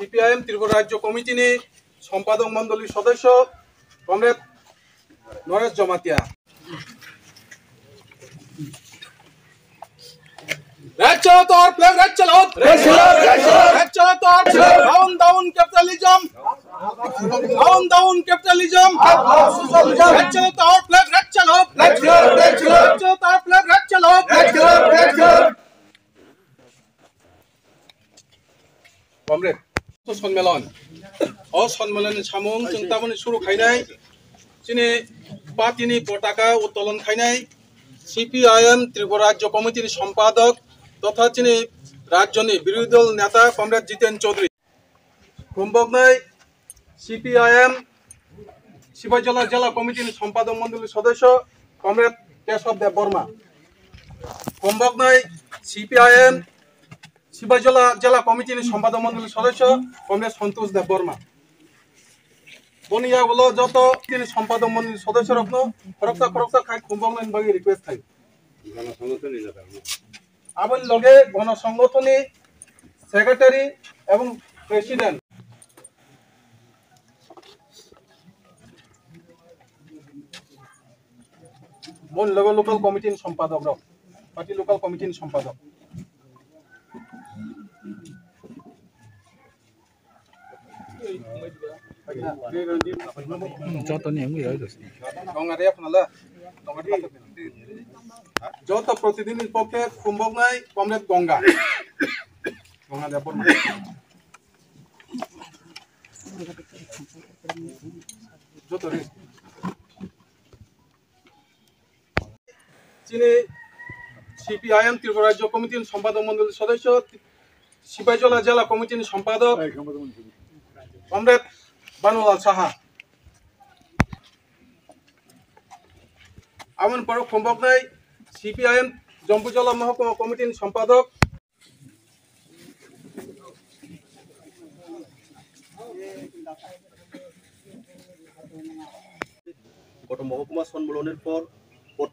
CPIM Tripura রাজ্য committee সম্পাদক মন্ডলীর সদস্য comrade Naresh Jamatia. Down capitalism, down capitalism, comrade সম্মেলন সম্মেলনের সামুং जों तामाने शुरू खायनाय दिनै पार्टीनि पताका उत्तोलन खायनाय सीपीआईएम त्रिपुरा राज्य कमिटिनि सम्पादक तथा दिनै राज्यनि बिरोधी दल नेता कमरेड जितेन चौधरी खुम्बकनाय सीपीआईएम सिपाहीजला जिला कमिटिनि सम्पादक मण्डलीर सदस्य comrade Keshav Dev Burma खुम्बकनाय CPIM Sipahijala जिला कमिटिनि सम्पादक मण्डलीर सदस्य कमरेड सन्तोष देव बर्मा बनिया बोलो যত তিনি সম্পাদক মণ্ডলীর সদস্য রত্ন খরকতা খাই খুম্বকনাই বাগে রিকোয়েস্ট থাই আবার লগে গণসংগঠনী সেক্রেটারি এবং প্রেসিডেন্ট মন লগে লোকাল কমিটির সম্পাদক রক পার্টি লোকাল কমিটির সম্পাদক যত প্রতিদিনের পক্ষে খুম্বকনাই কমরেড গঙ্গা দেব বর্মা যত রে যিনি সিপিআইএম ত্রিপুরা রাজ্য কমিটির সম্পাদক মণ্ডলীর সদস্য সিপাহীজলা জেলা কমিটির সম্পাদক কমরেড বানুলাল সাহা আমন পর খুম্বকনাই সিপিআইএম জম্পুজলা মহকুমা কমিটির সম্পাদক গত মহকুমা সম্মেলনের পর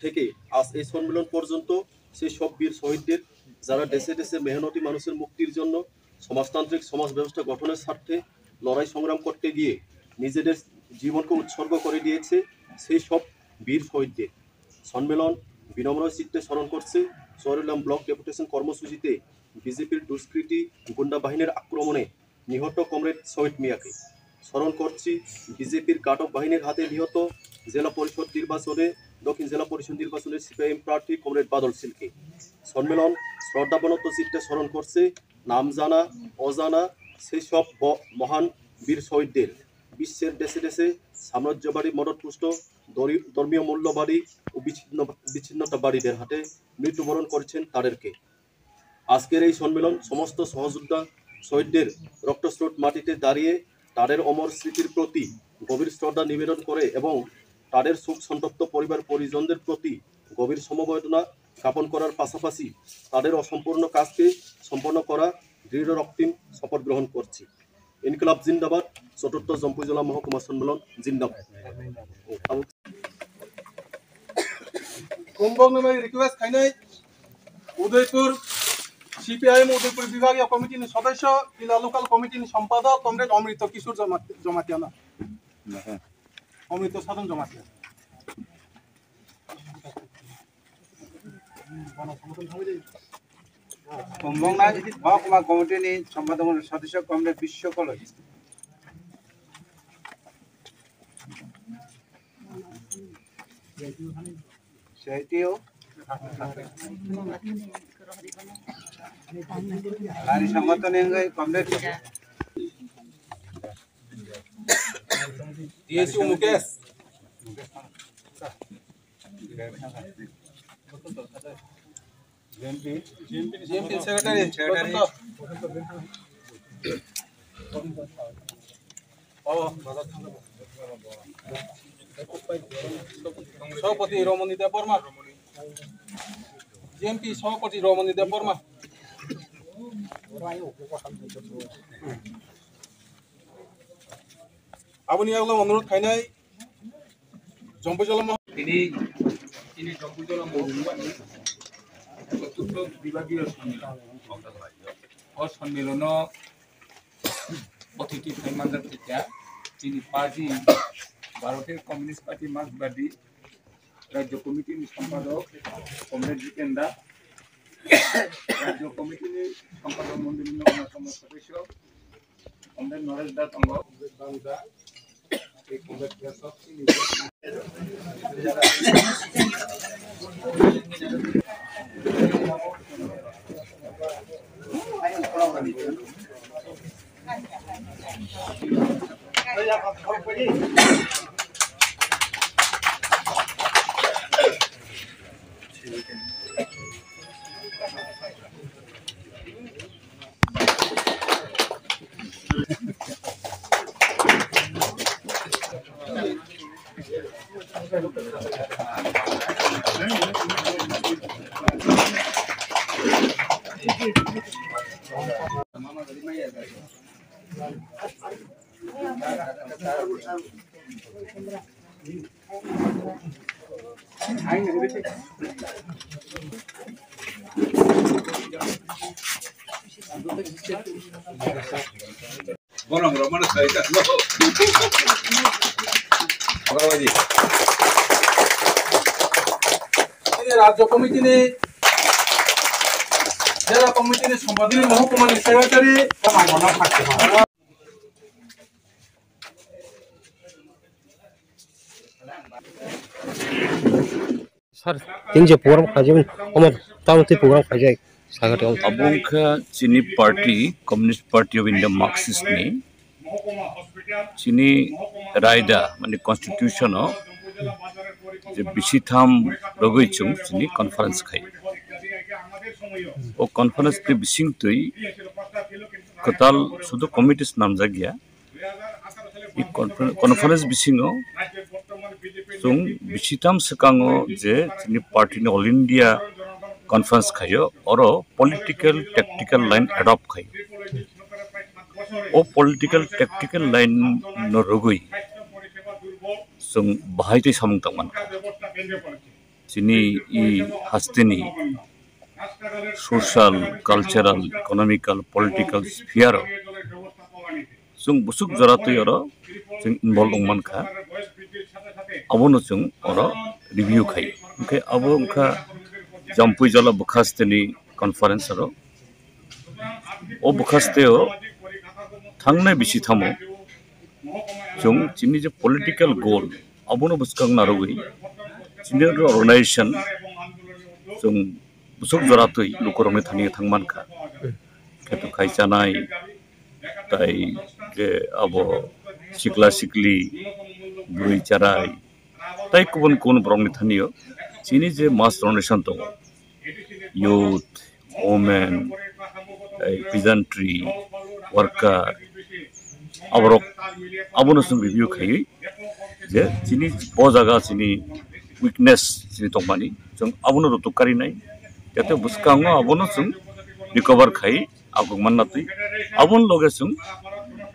থেকে আজ এই সম্মেলন পর্যন্ত সেই সব বীর শহীদদের যারা দেশে দেশে মেহনতি মানুষের মুক্তির জন্য সমাজতান্ত্রিক সমাজ ব্যবস্থা গঠনের স্বার্থে লড়াই সংগ্রাম করতে গিয়ে নিজেদের জীবনকে উৎসর্গ করে দিয়েছে সেই সব বীর শহীদদের সম্মেলন বিনম্র চিত্তে স্মরণ করছে চৌরিলাম ব্লক ডেপুটেশন কর্মসূচিতে বিজেপির দুষ্কৃতী গুন্ডা বাহিনীর আক্রমণে নিহত কমরেড শহীদ মিয়াকে স্মরণ করছি বিজেপির ঘাতক বাহিনীর হাতে নিহত জেলা পরিষদ নির্বাচনে দক্ষিণ জেলা পরিষদ নির্বাচনের সিপিআইএম প্রার্থী কমরেড বাদল সিলকে সম্মেলন শ্রদ্ধাবনত চিত্তে স্মরণ করছে নাম জানা অজানা সেই সব মহান বীর শহীদদের বিশ্বের দেশে দেশে সাম্রাজ্যবাদী মদতপুষ্ট ধর্মীয় মূল্যবাদী ও বিচ্ছিন্নতাবাদীদের হাতে মৃত্যুবরণ করেছেন তাদেরকে। আজকের এই সম্মেলন সমস্ত সহযোদ্ধা শহীদদের রক্তস্রোত মাটিতে দাঁড়িয়ে তাদের অমর স্মৃতির প্রতি গভীর শ্রদ্ধা নিবেদন করে এবং তাদের শোক সন্তপ্ত পরিবার পরিজনদের প্রতি গভীর সমবেদনা জ্ঞাপন করার পাশাপাশি তাদের অসম্পূর্ণ কাজকে সম্পন্ন করা দৃঢ় রক্তিম শপথ গ্রহণ করছি। ইনকলাব জিন্দাবাদ। চতুর্থ জম্পুজলা মহকুমা সম্মেলন জিন্দাবাদ। খুম্বকনাই রিকোয়েস্ট খাইনাই উদয়পুর সিপিআইএম উদয়পুর বিভাগীয় কমিটির সদস্য জেলা লোকাল কমিটির সম্পাদক কমরেড অমৃত কিশোর জমাতিয়া না অমৃত সাধন জমাতিয়া খুম্বকনাই মহকুমা কমিটির সম্পাদক সদস্য কমরেড বিশ্ব কলেজ সেটিও নারী সংগঠন comrade DSU Mukesh GMP secretary সভাপতি রমণী দেব বর্মা জিএমপি সভাপতি রমণী দেব বর্মা আপনি এগুলো অনুরোধ খাইনাই জম্পুজলা তিনি জম্পুজলা মহকুমানি চতুর্থ বিভাগীয় সম্মেলন অতিথি ফেমাদার থেকে তিনি পার্টি ভারতের কমিউনিস্ট পার্টি মার্ক্সবাদী রাজ্য কমিটির সম্পাদক কমরেড জিতেন্দা, রাজ্য কমিটির সম্পাদক মন্ডলীর অন্যতম সদস্য কমরেড নরেশ দা তঙ্গ বাবুদা, এই কমরেড কৃষক রাজ্য কমিটি জেলা কমিটির সম্পাদক মহকুমা সেক্রেটারি सर दिन जो प्रोग्राम खाजे अमर तामते प्रोग्राम खाजे सागटे अबुंखा चीनी party communist party of India Marxist ने चीनी रायदा माने कॉन्स्टिट्यूशन जे बिसिथाम रगैचुं चीनी कॉन्फ्रेंस खाई ओ कॉन्फ्रेंस के बिसिंग तई कताल सुदो कमिटीस नाम जागिया ई कॉन्फ्रेंस बिसिंगो जों बिसिथाम सकांगो जे चीनी पार्टी ने ऑल इंडिया कॉन्फ्रेंस खायो और पॉलिटिकल टैक्टिकल लाइन एडॉप्ट खायो ओ पॉलिटिकल टैक्टिकल लाइन न रगै जों बाहायते सामं तंगमान चीनी ई हास्तेनी social cultural economical political sphere जों बुसुक जरातै और जों इनवॉल्व दंमान खा अबनो जों और रिव्यू खायो ओंखे अबो ओंखा जम्पुई जला बुखास्तेनी कॉन्फ्रेंस और ओ बुखास्तेओ थांनाय बिसिथामो जों चीनी जे पॉलिटिकल गोल अबनो बुसकां नारगै चीनी ऑर्गेनाइजेशन जों बुसुक जरातै लुकरमने थानि थांमानखा खेतु खायजानाय ताई जे अबो सिक्ला सिक्ली बुरै चाराय ताई गुबुन गुबुन ब्रंनि थानियो चीनी जे मास डोनेशन दं यूथ वुमेन पेजेंट्री वर्कर अबनो जों रिव्यू खायो जे चीनी बजागा चीनी वीकनेस चीनी दंमानि जों अबनो रुतुकारिनाय जाते बुसकांगो अबनो जों रिकवर खायो आगुमान नातै अबन लगे जों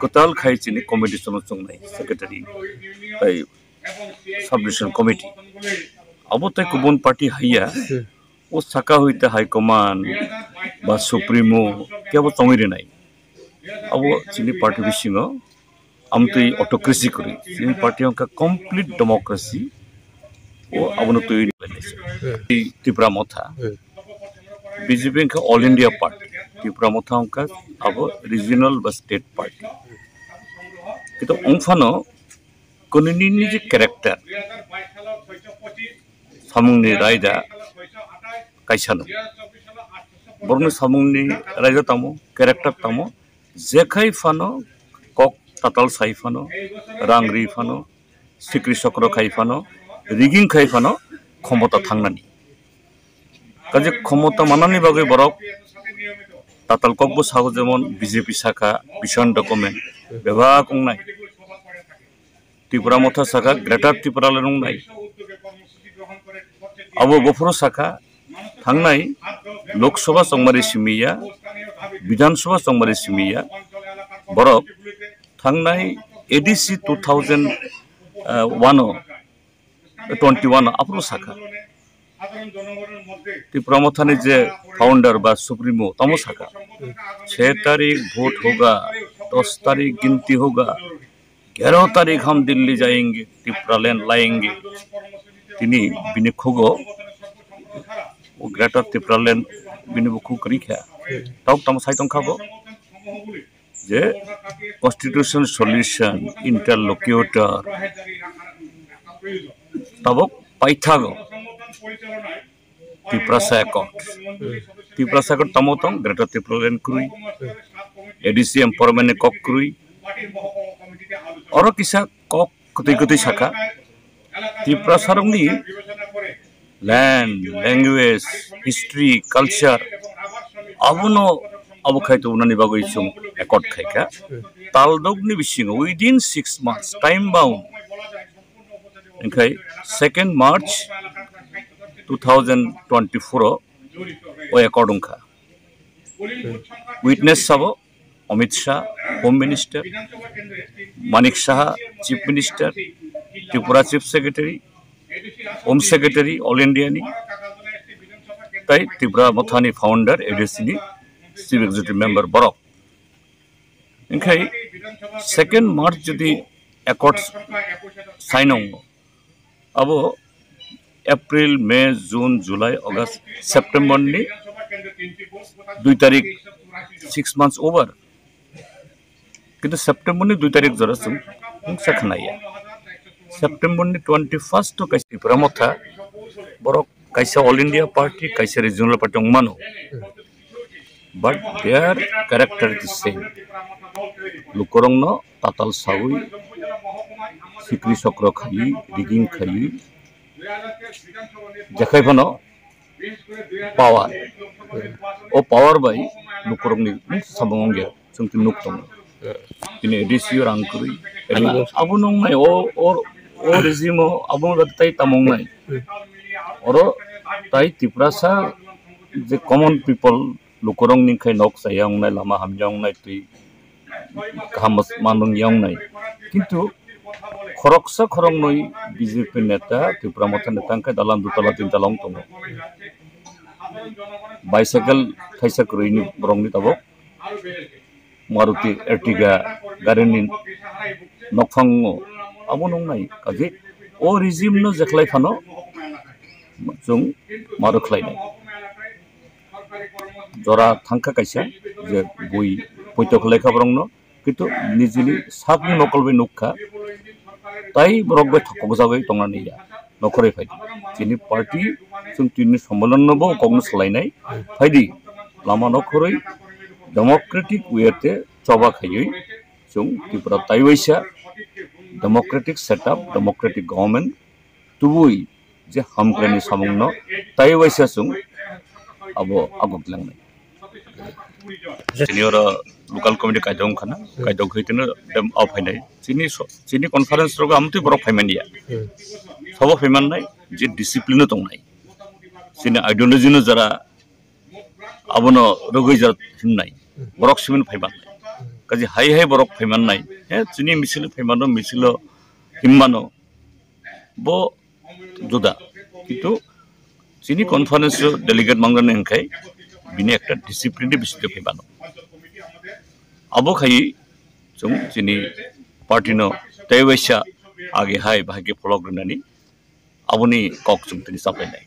कताल खायो चीनी कमिटी संनाय सेक्रेटारि ताई सब डिविजन कमिटी अब तक गुबुन पार्टी हाइया ओ साका होइते हाईकमान बा सुप्रीमो केबो तंगिरेनाय अब चीनी पार्टी बिसिङो आमतै ऑटोक्रेसी करि चीनी पार्टी का कंप्लीट डेमोक्रेसी ओ अबनो तैयारी बानायছে त्रिपुरा मथा बीजेपी का ऑल इंडिया पार्टी त्रिपुरा मथा का अब रीजनल बा स्टेट पार्टी कितो अंफानो कोनिनि जे कैरेक्टर सामुंनि रायदा कायसानो बरनो सामुंनि रायदा तामो कैरेक्टर तामो जेखाय फानो कक ताताल साइफानो रांग्रि फानो सिक्रि चक्र खाइफानो रिगिं खाइफानो क्षमता थांनानि काजे क्षमता मानानि बागै बरक ताताल ककबो सागो जेमन बीजेपी शाखा मिशन डकुमेंट बेबाग अंनाय त्रिपुरा मथा शाखा ग्रेटर त्रिपुरा लंनाय अब गफुर शाखा थांनाय लोकसभा संमारी सिमिया विधानसभा संमारी सिमिया बरक थांनाय एडीसी 2021 अपनो शाखा त्रिपुरा मथानि जे फाउंडर बा सुप्रीमो तमो शाखा 6 तारीख वोट होगा 10 तारीख गिनती होगा, 11 तारीख हम दिल्ली जाएंगे, त्रिपुरा लैंड लाएंगे। तिनी बिनि खुगो वो ग्रेटर त्रिपुरा लैंड बिनि बुखु करी क्या तब तम साइतों खागो जे कॉन्स्टिट्यूशन सॉल्यूशन इंटरलोक्यूटर तब पाइथागो त्रिपुरा साइकोट तमो तम ग्रेटर त्रिपुरा लैंड क्रुई एडीसी एम्पावरमेंट कक क्रुई और किसा कक कतई शाखा त्रिपुरा सारंगनी लैंड लैंग्वेज हिस्ट्री कल्चर अबनो अब खाइतो उनानि बागै जों एकर्ड खायका तालदगनि बिसिङाव विदिन 6 months टाइम बाउंड ओंखाय 2 March 2024 ओ एकर्ड ओंखा विटनेस साबो Amit Shah home minister Manik Shah chief minister Tripura chief secretary home secretary all India नि ताई त्रिपुरा मथानी फाउंडर एडीसी नि चीफ एग्जीक्यूटिव मेंबर बरक ओंखाय 2 March जुदि एकॉर्ड साइन होंगो अब एप्रिल मे जून जुलाई अगस्त सेप्टेम्बर नि 2 तारीख 6 months ओवर किंतु सेप्टेम्बर नि 2 तारीख जरा जों साखनाया सेप्टेम्बर नि 21 तो कैसे त्रिपुरा मथा बरक कैसे ऑल इंडिया पार्टी कैसे रिजनल पार्टी मानो but their character is the same lukorongno tatal sawi sikri chokro khai rigging khai dekhai phano power o power by lukorongni samongge sungti nuktong ini edisi orang kuri abunong nai o regime abung tai tamong nai oro tai tiprasa the common people lukurong ningkai nok sayang nai lama hamjang nai tui kamas manung yang nai kintu khoroksa khorong noi BJP neta Tripura motha netangkai dalam 2 tala 3 tala tongo bicycle thaisa kroini borong ni tabok Maruti Ertiga garenin nokfango abonong nai kaje o regime no jeklai phano jung maru khlai nai जरा थांखा कैसा जे बई पयतो खलायखा बरंनो किन्तु निजिनि सागनि नकलबे नुखा ताई बरगबे थकब जाबाय तंनानिया नखरै फायदि जिनि party जों तिनि सम्मेलन नबो कग्न सलायनाय फायदि लामा नखरै डेमोक्रेटिक वेते चबा खायै जों त्रिपुरा ताइवैसा डेमोक्रेटिक सेटअप डेमोक्रेटिक गवर्नमेंट तुबुई जे हामग्रानि सामंनो ताइवैसा जों अब आगक लांनाय सिनियर लोकल कमिटी कायदं खाना कायदं खैतनो देम आफायनाय सिनि कॉन्फ्रेंस रो आमति बरक फायमानिया सब फायमाननाय जे डिसिप्लिन दंनाय सिनि आइडियोलॉजी न जरा आबनो रगै जार हिमनाय बरक सिमन फायमाननाय काजे हाय हाय बरक फायमाननाय हे सिनि मिसिल फायमानो मिसिल हिममानो बो जुदा किन्तु सिनि कॉन्फ्रेंस डेलीगेट मांगने हंखाय बिनि एकटा डिसिप्लिन बिसिते फैबानो आबो खाय जों सिनि पार्टीनो तैवैसा आगे हाय भागे फलक रनानि आबोनि कक जों तिनि साप्लायनाय